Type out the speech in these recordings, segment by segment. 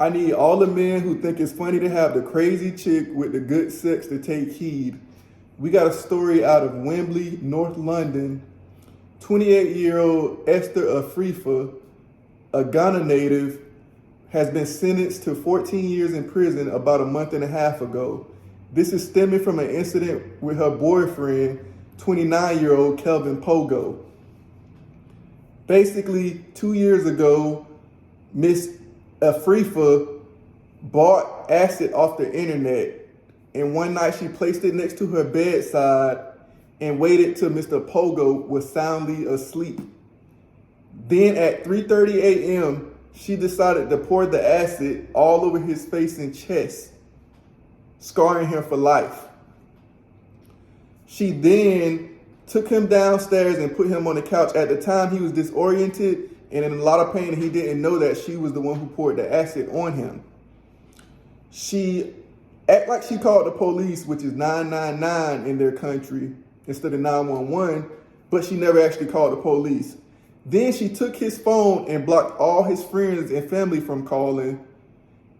I need all the men who think it's funny to have the crazy chick with the good sex to take heed. We got a story out of Wembley, North London. 28-year-old Esther Afrifa, a Ghana native, has been sentenced to 14 years in prison about a month and a half ago. This is stemming from an incident with her boyfriend, 29-year-old Kelvin Pogo. Basically, 2 years ago, Miss Afrifa bought acid off the internet, and one night she placed it next to her bedside and waited till Mr. Pogo was soundly asleep. Then at 3:30 a.m., she decided to pour the acid all over his face and chest, scarring him for life. She then took him downstairs and put him on the couch. At the time, he was disoriented and in a lot of pain, and he didn't know that she was the one who poured the acid on him. She acted like she called the police, which is 999 in their country, instead of 911, but she never actually called the police. Then she took his phone and blocked all his friends and family from calling.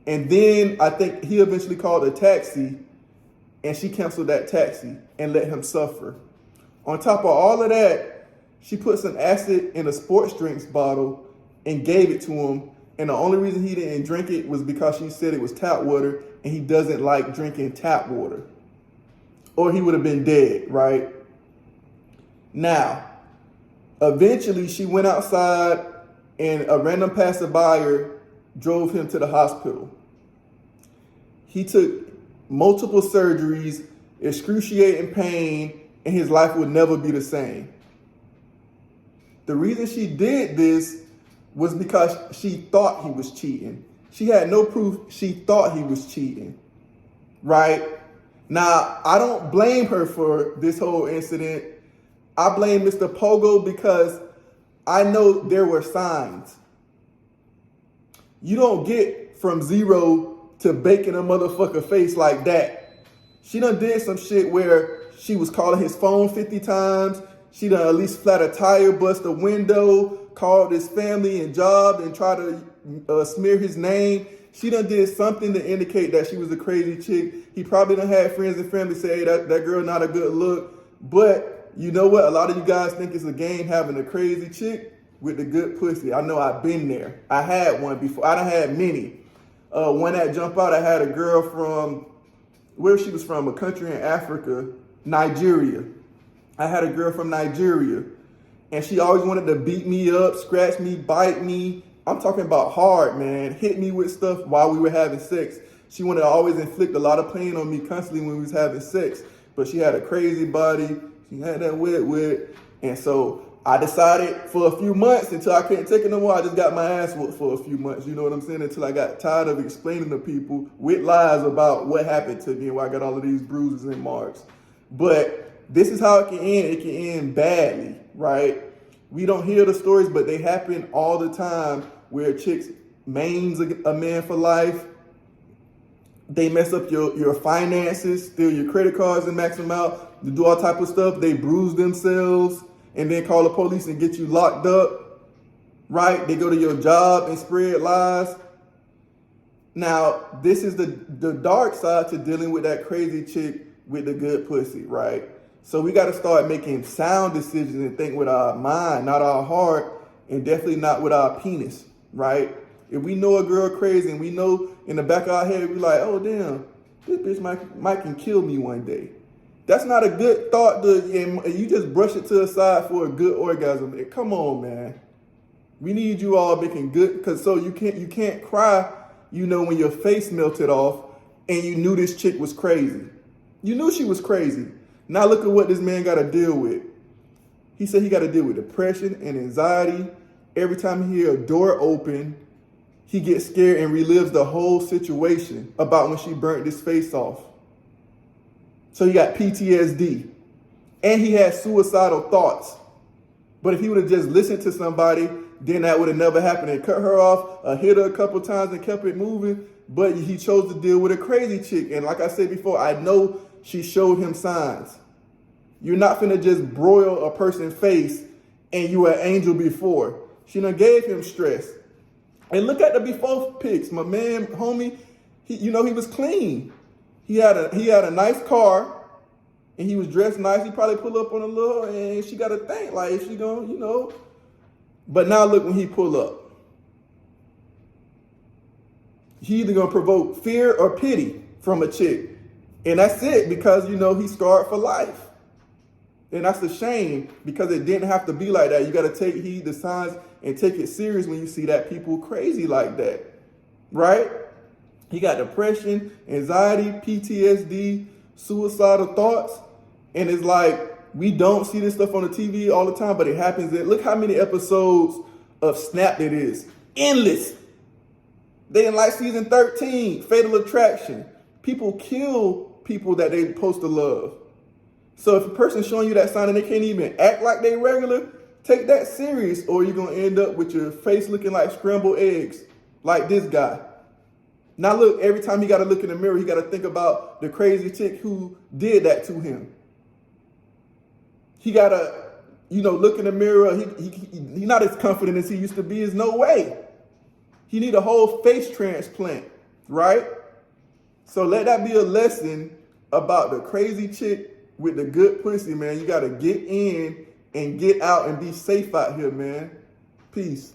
And then I think he eventually called a taxi, and she canceled that taxi and let him suffer. On top of all of that, she put some acid in a sports drinks bottle and gave it to him. And the only reason he didn't drink it was because she said it was tap water, and he doesn't like drinking tap water. Or he would have been dead, right? Now, eventually she went outside and a random passerby drove him to the hospital. He took multiple surgeries, excruciating pain, and his life would never be the same. The reason she did this was because she thought he was cheating. She had no proof. She thought he was cheating, right? Now, I don't blame her for this whole incident. I blame Mr. Pogo because I know there were signs. You don't get from zero to baking a motherfucker face like that. She done did some shit where she was calling his phone 50 times. She done at least flat a tire, bust a window, called his family and job and tried to smear his name. She done did something to indicate that she was a crazy chick. He probably done had friends and family say, hey, that girl not a good look. But you know what? A lot of you guys think it's a game having a crazy chick with the good pussy. I know I've been there. I had one before. I done had many. One that jump out, I had a girl from, where she was from, a country in Africa, Nigeria. I had a girl from Nigeria, and she always wanted to beat me up, scratch me, bite me. I'm talking about hard, man. Hit me with stuff while we were having sex. She wanted to always inflict a lot of pain on me constantly when we was having sex. But she had a crazy body. She had that wet. And so I decided for a few months, until I couldn't take it no more, I just got my ass whooped for a few months. You know what I'm saying? Until I got tired of explaining to people with lies about what happened to me and why I got all of these bruises and marks. But this is how it can end. It can end badly, right? We don't hear the stories, but they happen all the time where chicks mains a man for life. They mess up your finances, steal your credit cards and max them out, they do all type of stuff. They bruise themselves and then call the police and get you locked up, right? They go to your job and spread lies. Now, this is the dark side to dealing with that crazy chick with the good pussy, right? So we got to start making sound decisions and think with our mind, not our heart, and definitely not with our penis, right? If we know a girl crazy and we know in the back of our head, we like, oh, damn, this bitch might can kill me one day. That's not a good thought. And you just brush it to the side for a good orgasm. Come on, man. We need you all making good, because so you can't cry, you know, when your face melted off and you knew this chick was crazy. You knew she was crazy. Now look at what this man got to deal with. He said he got to deal with depression and anxiety. Every time he hears a door open, he gets scared and relives the whole situation about when she burnt his face off. So he got PTSD. And he had suicidal thoughts. But if he would have just listened to somebody, then that would have never happened, and cut her off, hit her a couple times and kept it moving. But he chose to deal with a crazy chick. And like I said before, I know she showed him signs. You're not finna just broil a person's face and you were an angel before. She done gave him stress. And look at the before pics. My man, homie, he was clean. He had a nice car, and he was dressed nice. He probably pull up on a little, and she got to think like, is she gonna. But now look when he pull up. He either gonna provoke fear or pity from a chick, and that's it because he's scarred for life. And that's a shame because it didn't have to be like that. You got to take heed the signs and take it serious when you see that people crazy like that, right? He got depression, anxiety, PTSD, suicidal thoughts. And it's like, we don't see this stuff on the TV all the time, but it happens. Look how many episodes of Snapped it is. Endless. They in like season 13, Fatal Attraction. People kill people that they supposed to love. So if a person's showing you that sign and they can't even act like they regular, take that serious or you're going to end up with your face looking like scrambled eggs, like this guy. Now look, every time he got to look in the mirror, he got to think about the crazy chick who did that to him. He got to, look in the mirror. He's not as confident as he used to be. There's no way. He need a whole face transplant, right? So let that be a lesson about the crazy chick with the good pussy, man. You got to get in and get out and be safe out here, man. Peace.